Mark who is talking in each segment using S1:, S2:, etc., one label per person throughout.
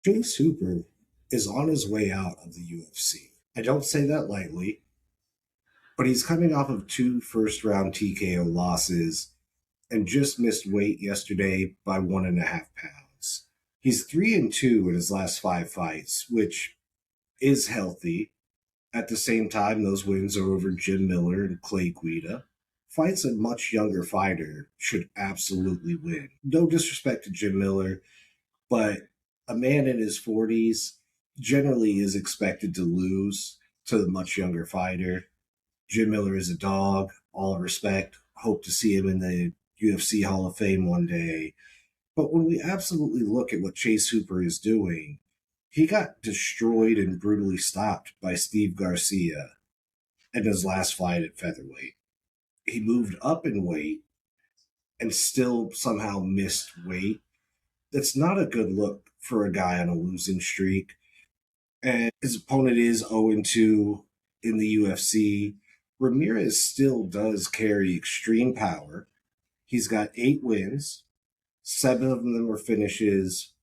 S1: Chase Hooper is on his way out of the UFC. I don't say that lightly, but he's coming off of two first round TKO losses and just missed weight yesterday by 1.5 pounds. He's 3-2 in his last five fights, which is healthy. At the same time, those wins are over Jim Miller and Clay Guida. Fights a much younger fighter should absolutely win. No disrespect to Jim Miller, but a man in his 40s generally is expected to lose to the much younger fighter. Jim Miller is a dog, all respect. Hope to see him in the UFC Hall of Fame one day. But when we absolutely look at what Chase Hooper is doing, he got destroyed and brutally stopped by Steve Garcia in his last fight at featherweight. He moved up in weight and still somehow missed weight. That's not a good look for a guy on a losing streak. And his opponent is 0-2 in the UFC. Ramirez still does carry extreme power. He's got 8 wins. 7 of them were finishes,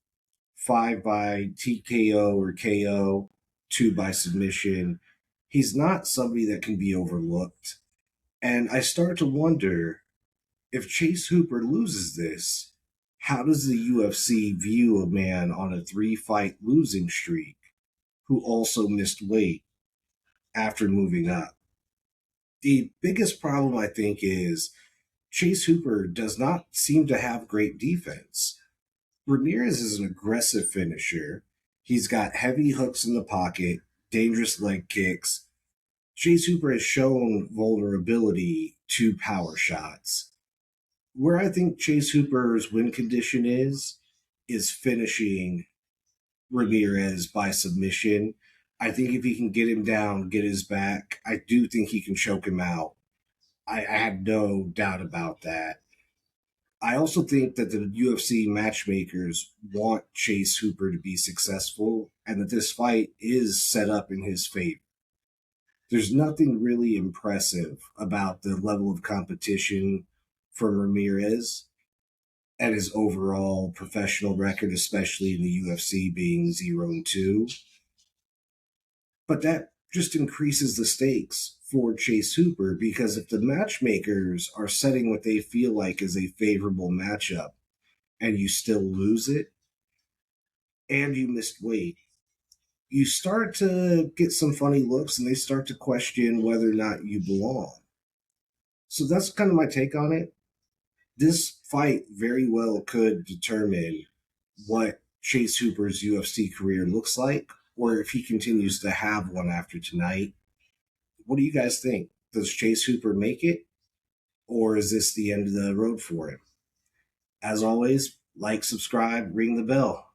S1: 5 by TKO or KO, 2 by submission. He's not somebody that can be overlooked. And I start to wonder, if Chase Hooper loses this, how does the UFC view a man on a 3 fight losing streak who also missed weight after moving up? The biggest problem, I think, is Chase Hooper does not seem to have great defense. Ramirez is an aggressive finisher. He's got heavy hooks in the pocket, dangerous leg kicks. Chase Hooper has shown vulnerability to power shots. Where I think Chase Hooper's win condition is finishing Ramirez by submission. I think if he can get him down, get his back, I do think he can choke him out. I have no doubt about that. I also think that the UFC matchmakers want Chase Hooper to be successful and that this fight is set up in his favor. There's nothing really impressive about the level of competition from Ramirez and his overall professional record, especially in the UFC being 0-2. But that just increases the stakes for Chase Hooper because if the matchmakers are setting what they feel like is a favorable matchup and you still lose it and you missed weight, you start to get some funny looks and they start to question whether or not you belong. So that's kind of my take on it. This fight very well could determine what Chase Hooper's UFC career looks like, or if he continues to have one after tonight. What do you guys think? Does Chase Hooper make it, or is this the end of the road for him? As always, like, subscribe, ring the bell.